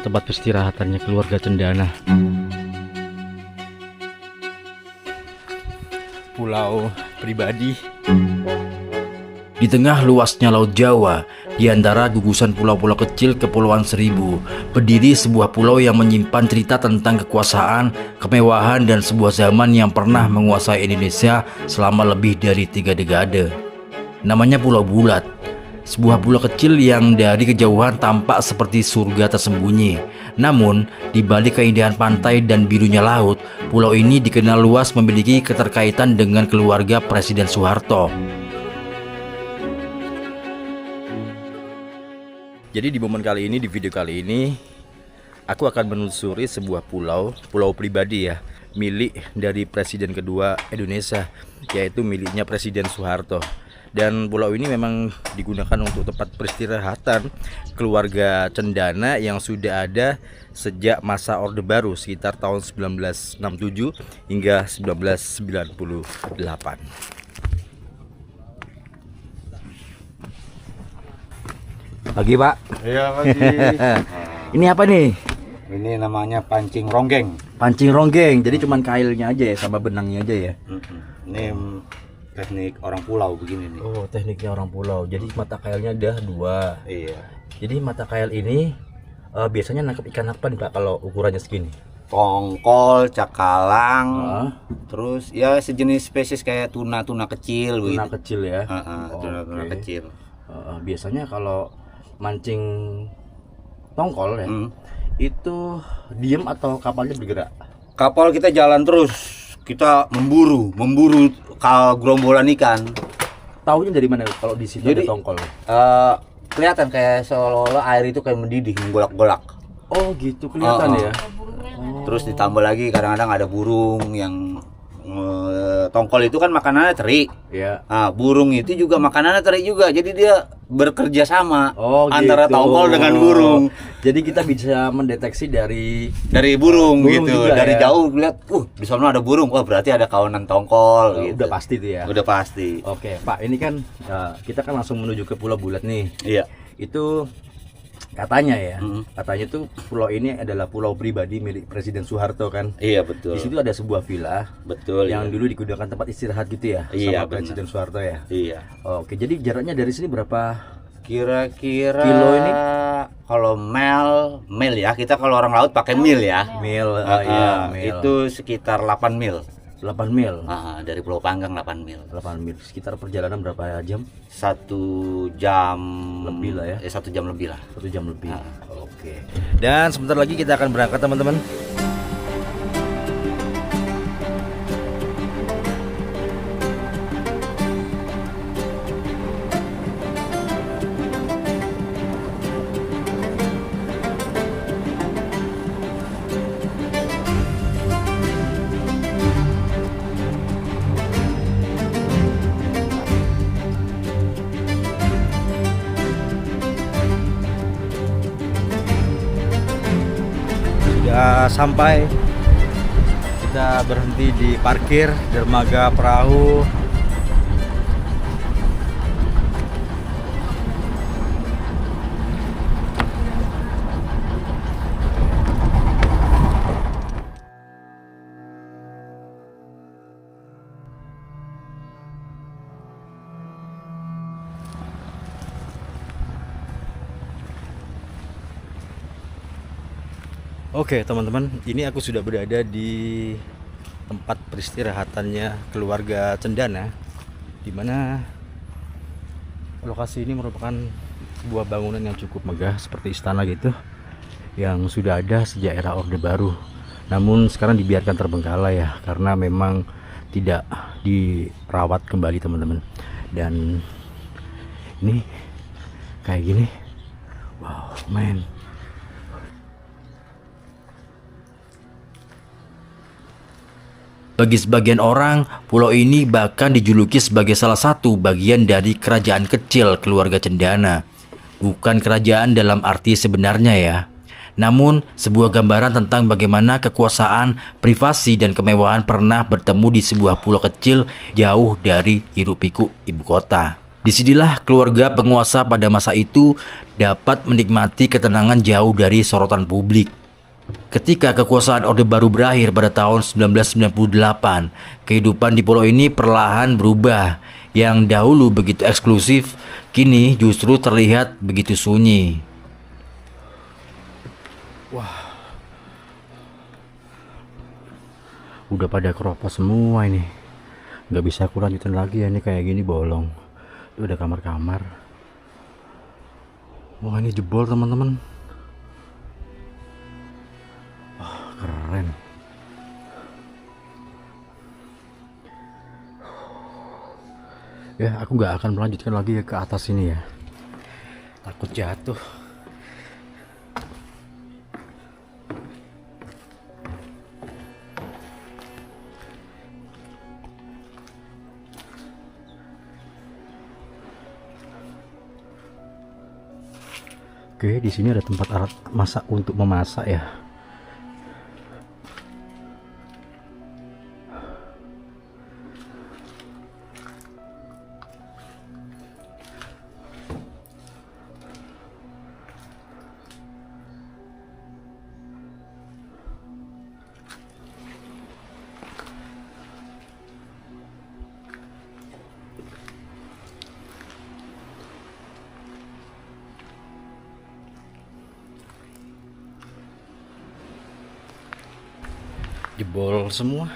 tempat peristirahatannya keluarga Cendana. Pulau pribadi. Di tengah luasnya Laut Jawa, di antara gugusan pulau-pulau kecil Kepulauan Seribu, berdiri sebuah pulau yang menyimpan cerita tentang kekuasaan, kemewahan, dan sebuah zaman yang pernah menguasai Indonesia selama lebih dari 3 dekade. Namanya Pulau Bulat, sebuah pulau kecil yang dari kejauhan tampak seperti surga tersembunyi. Namun, di balik keindahan pantai dan birunya laut, pulau ini dikenal luas memiliki keterkaitan dengan keluarga Presiden Soeharto. Jadi di momen kali ini, di video kali ini, aku akan menelusuri sebuah pulau pribadi ya, milik dari Presiden kedua Indonesia, yaitu miliknya Presiden Soeharto. Dan pulau ini memang digunakan untuk tempat peristirahatan keluarga Cendana yang sudah ada sejak masa Orde Baru sekitar tahun 1967 hingga 1998. Pagi, Pak. Iya, pagi. Ini apa nih? Ini namanya pancing ronggeng. Pancing ronggeng. Jadi cuman kailnya aja ya sama benangnya aja ya. Ini teknik orang pulau begini nih. Oh, tekniknya orang pulau. Jadi mata kailnya ada 2. Iya. Jadi mata kail ini biasanya nangkep ikan apa nih, Pak, kalau ukurannya segini? Tongkol, cakalang, Ah. terus ya sejenis spesies kayak tuna kecil Tuna begitu. kecil ya. Tuna Oke. kecil. Biasanya kalau mancing tongkol ya, itu diem atau kapalnya bergerak? Kapal kita jalan terus. Kita memburu gerombolan ikan. Taunya dari mana kalau di situ Jadi, ada tongkol? Kelihatan kayak seolah-olah air itu kayak mendidih, menggolak-golak. Oh gitu, kelihatan ya. Terus ditambah lagi kadang-kadang ada burung yang tongkol itu kan makanannya teri. Ya. Nah, burung itu juga makanannya teri juga. Jadi dia bekerja sama antara gitu. tongkol dengan burung. Jadi kita bisa mendeteksi dari Burung Burung gitu. juga Dari ya. jauh lihat, di sana ada burung. Wah, berarti ada kawanan tongkol gitu. udah pasti itu ya. Udah pasti. Oke, Pak, ini kan kita kan langsung menuju ke Pulau Bulat nih. Iya. Itu katanya ya, katanya tuh pulau ini adalah pulau pribadi milik Presiden Soeharto kan. Iya, betul. Di situ ada sebuah villa Betul. yang iya. dulu digunakan tempat istirahat gitu ya, Iya, sama benar. Presiden Soeharto ya. Iya. Oke, jadi jaraknya dari sini berapa? Kira-kira Kilo ini? kalau mil ya, kita kalau orang laut pakai mil ya. Mil, Ah, mil. Itu sekitar 8 mil. 8 mil. Dari Pulau Panggang 8 mil. 8 mil. Sekitar perjalanan berapa jam? 1 jam Lebih lah ya. 1 jam lebih lah. 1 jam lebih. Oke. Dan sebentar lagi kita akan berangkat teman-teman. Sudah sampai, kita berhenti di parkir dermaga perahu. Oke teman-teman, ini aku sudah berada di tempat peristirahatannya keluarga Cendana, dimana lokasi ini merupakan sebuah bangunan yang cukup megah seperti istana gitu, yang sudah ada sejak era Orde Baru. Namun sekarang dibiarkan terbengkalai ya, karena memang tidak dirawat kembali teman-teman. Dan ini kayak gini, wow man. Bagi sebagian orang, pulau ini bahkan dijuluki sebagai salah satu bagian dari kerajaan kecil keluarga Cendana. Bukan kerajaan dalam arti sebenarnya ya. Namun, sebuah gambaran tentang bagaimana kekuasaan, privasi, dan kemewahan pernah bertemu di sebuah pulau kecil jauh dari hiruk-pikuk ibu kota. Disinilah keluarga penguasa pada masa itu dapat menikmati ketenangan jauh dari sorotan publik. Ketika kekuasaan Orde Baru berakhir pada tahun 1998, kehidupan di pulau ini perlahan berubah. Yang dahulu begitu eksklusif, kini justru terlihat begitu sunyi. Udah pada keropos semua ini. Nggak bisa aku lanjutin lagi ya, ini kayak gini bolong. Itu ada kamar-kamar. Wah, ini jebol teman-teman. Wah, keren. Ya, aku nggak akan melanjutkan lagi ke atas ini ya. Takut jatuh. Oke, di sini ada tempat alat masak untuk memasak ya. Jebol semua.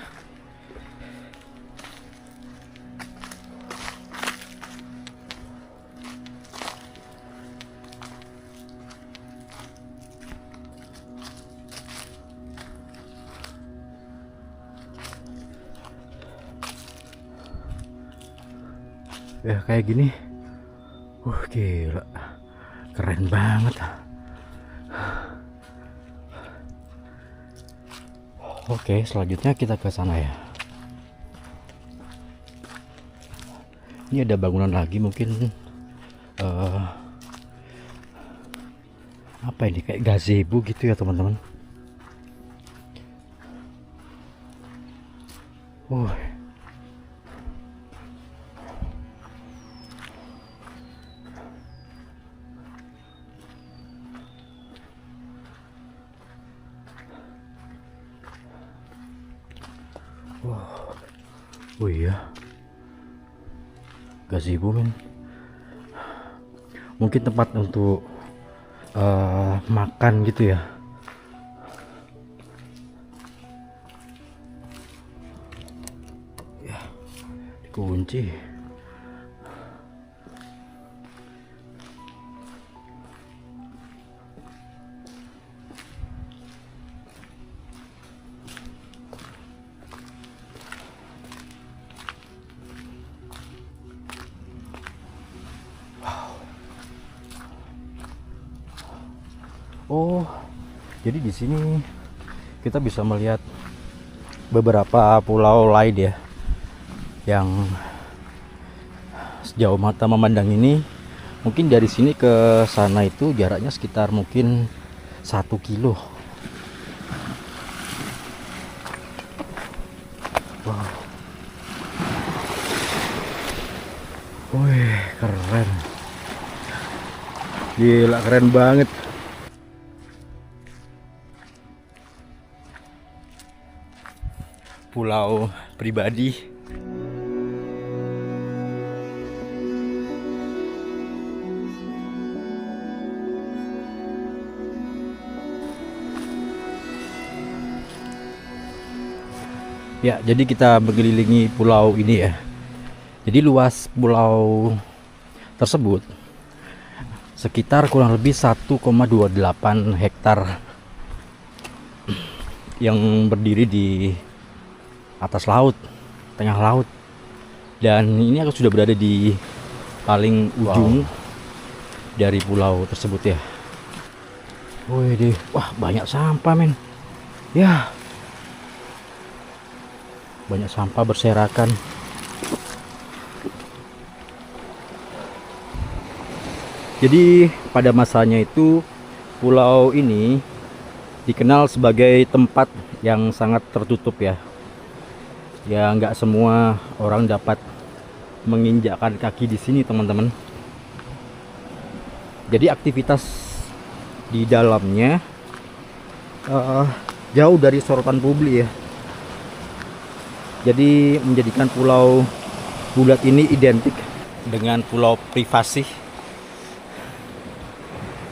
Ya kayak gini. Gila. Keren banget. Oke, selanjutnya kita ke sana ya. Ini ada bangunan lagi mungkin apa ini, kayak gazebo gitu ya teman-teman. Oh iya, gazebo men. Mungkin tempat untuk makan gitu ya. Ya, dikunci. Oh, jadi di sini kita bisa melihat beberapa pulau lain ya, yang sejauh mata memandang ini. Mungkin dari sini ke sana itu jaraknya sekitar mungkin 1 kilo. Wow. Wih, keren. Gila, keren banget. Pulau pribadi. Ya, jadi kita mengelilingi pulau ini ya. Jadi luas pulau tersebut sekitar kurang lebih 1,28 hektar yang berdiri di atas laut, tengah laut. Dan ini aku sudah berada di paling ujung dari pulau tersebut ya. Wih, wah banyak sampah men. Ya, banyak sampah berserakan. Jadi pada masanya itu pulau ini dikenal sebagai tempat yang sangat tertutup ya. Ya nggak semua orang dapat menginjakkan kaki di sini, teman-teman. Jadi aktivitas di dalamnya jauh dari sorotan publik ya. Jadi menjadikan Pulau Bulat ini identik dengan pulau privasi.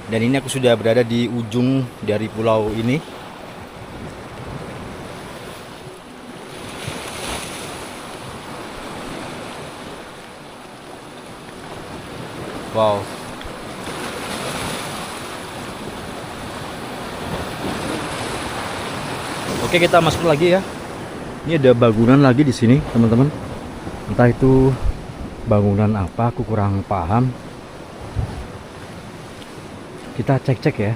Dan ini aku sudah berada di ujung dari pulau ini. Wow. Oke, kita masuk lagi ya. Ini ada bangunan lagi di sini, teman-teman. Entah itu bangunan apa, aku kurang paham. Kita cek-cek ya.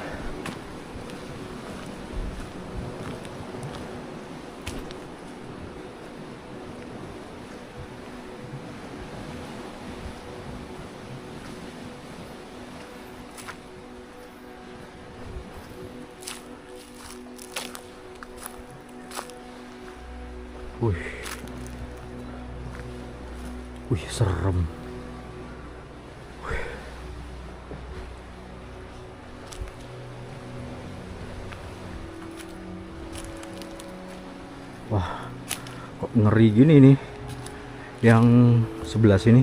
Wih, serem. Wah, kok ngeri gini nih yang sebelah sini.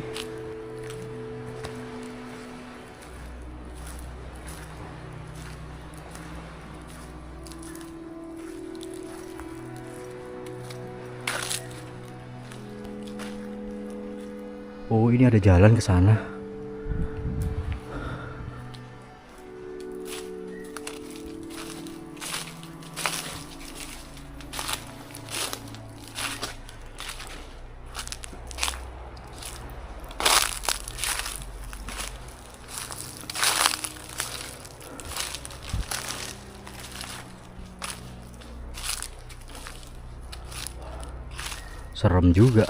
Oh, ini ada jalan ke sana. Serem juga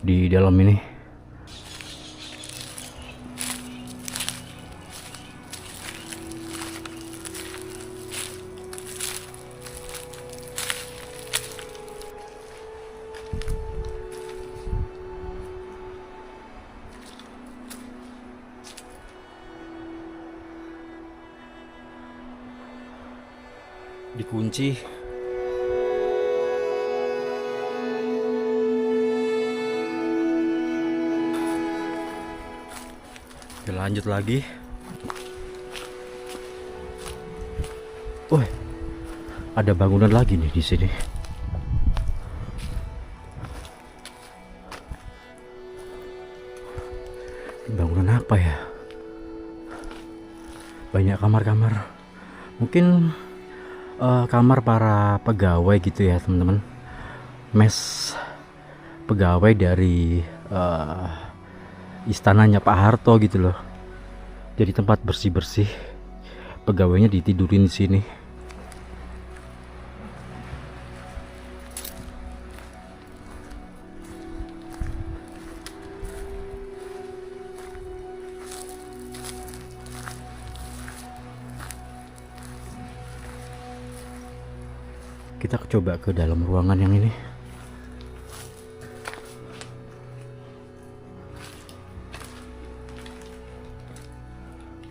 di dalam ini. Dikunci. Kita lanjut lagi. Wah, ada bangunan lagi nih di sini. Bangunan apa ya? Banyak kamar-kamar. Mungkin kamar para pegawai gitu ya, teman-teman. Mes pegawai dari istananya Pak Harto gitu loh. Jadi tempat bersih-bersih. Pegawainya ditidurin di sini. Kita coba ke dalam ruangan yang ini.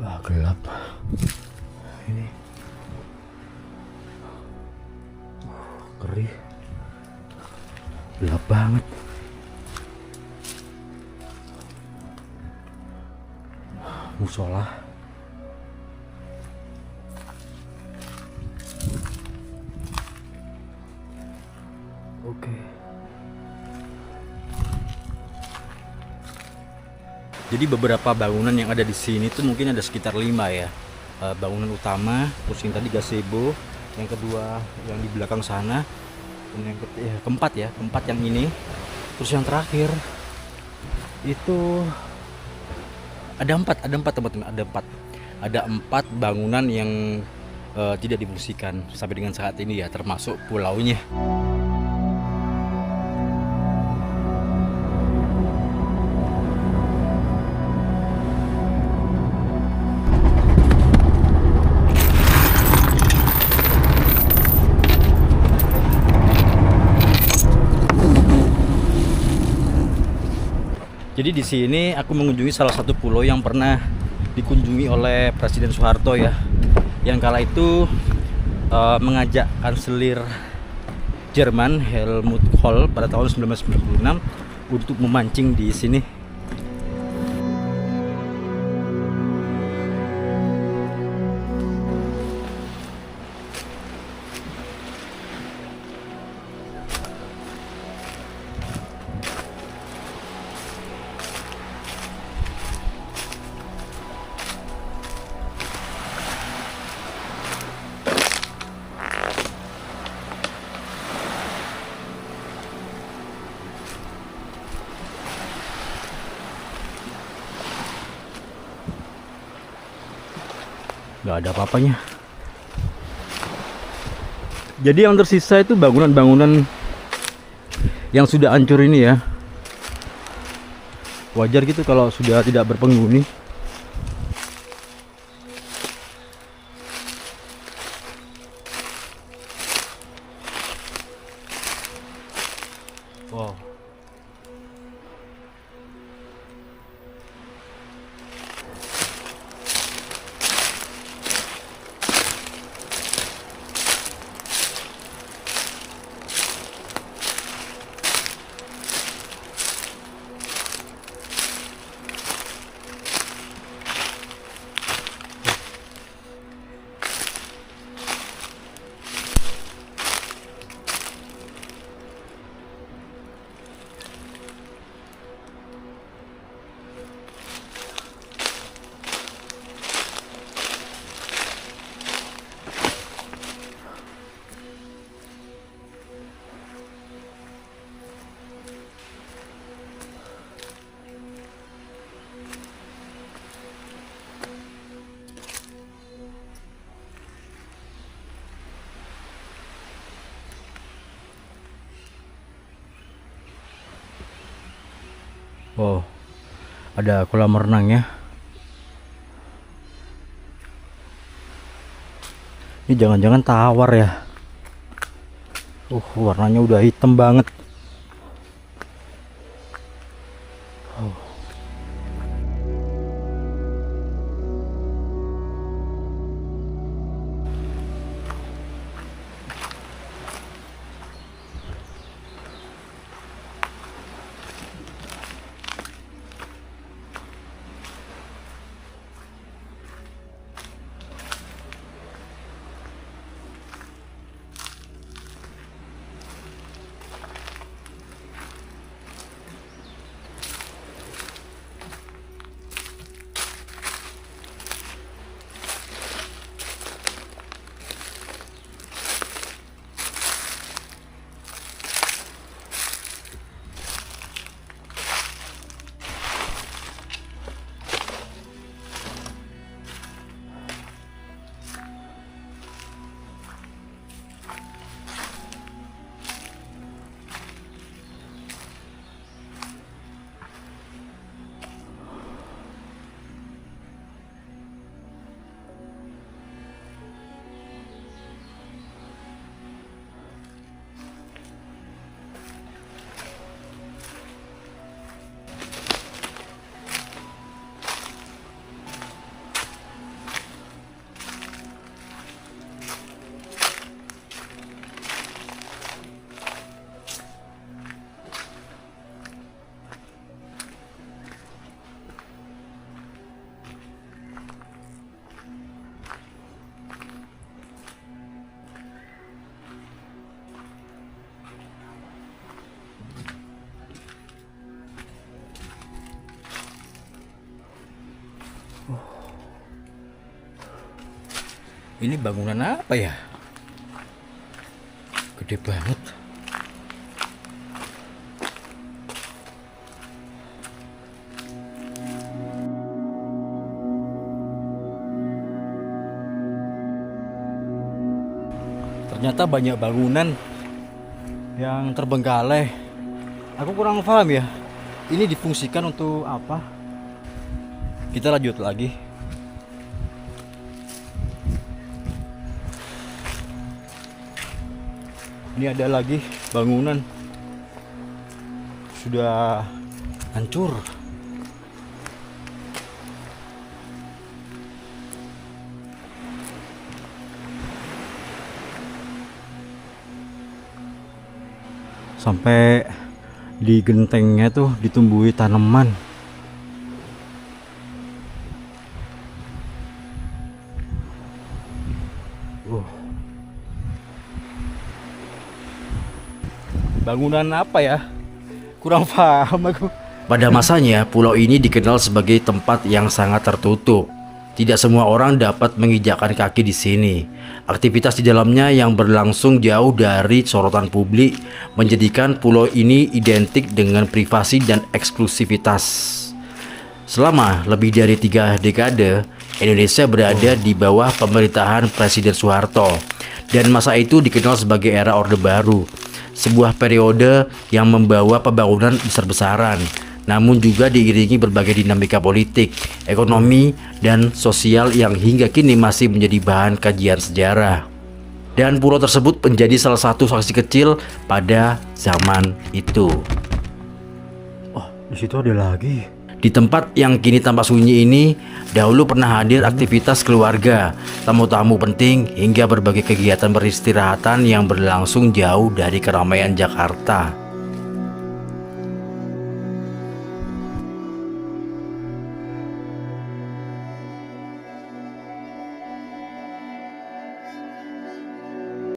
Wah, gelap. Ini ngeri. Gelap banget. Musola. Oke. Jadi beberapa bangunan yang ada di sini tuh mungkin ada sekitar 5 ya. Bangunan utama, terus yang tadi gazebo, yang kedua yang di belakang sana, dan yang keempat yang ini, terus yang terakhir itu ada empat teman-teman, ada empat bangunan yang tidak difungsikan sampai dengan saat ini ya, termasuk pulaunya. Jadi di sini aku mengunjungi salah satu pulau yang pernah dikunjungi oleh Presiden Soeharto ya. Yang kala itu mengajak kanselir Jerman Helmut Kohl pada tahun 1996 untuk memancing di sini. Gak ada apa-apanya. Jadi yang tersisa itu bangunan-bangunan yang sudah hancur ini ya. Wajar gitu kalau sudah tidak berpenghuni. Wow. Oh, ada kolam renang ya. Ini jangan-jangan tawar ya. Warnanya udah hitam banget. Oh. Ini bangunan apa ya? Gede banget. Ternyata banyak bangunan yang terbengkalai. Aku kurang paham ya. Ini difungsikan untuk apa? Kita lanjut lagi. Ini ada lagi bangunan sudah hancur. Sampai di gentengnya tuh ditumbuhi tanaman. Bangunan apa ya? Kurang paham aku. Pada masanya, pulau ini dikenal sebagai tempat yang sangat tertutup. Tidak semua orang dapat menginjakkan kaki di sini. Aktivitas di dalamnya yang berlangsung jauh dari sorotan publik menjadikan pulau ini identik dengan privasi dan eksklusivitas. Selama lebih dari 3 dekade, Indonesia berada di bawah pemerintahan Presiden Soeharto, dan masa itu dikenal sebagai era Orde Baru, sebuah periode yang membawa pembangunan besar-besaran, namun juga diiringi berbagai dinamika politik, ekonomi, dan sosial yang hingga kini masih menjadi bahan kajian sejarah. Dan pulau tersebut menjadi salah satu saksi kecil pada zaman itu. Oh, di situ ada lagi. Di tempat yang kini tampak sunyi ini, dahulu pernah hadir aktivitas keluarga, tamu-tamu penting, hingga berbagai kegiatan peristirahatan yang berlangsung jauh dari keramaian Jakarta.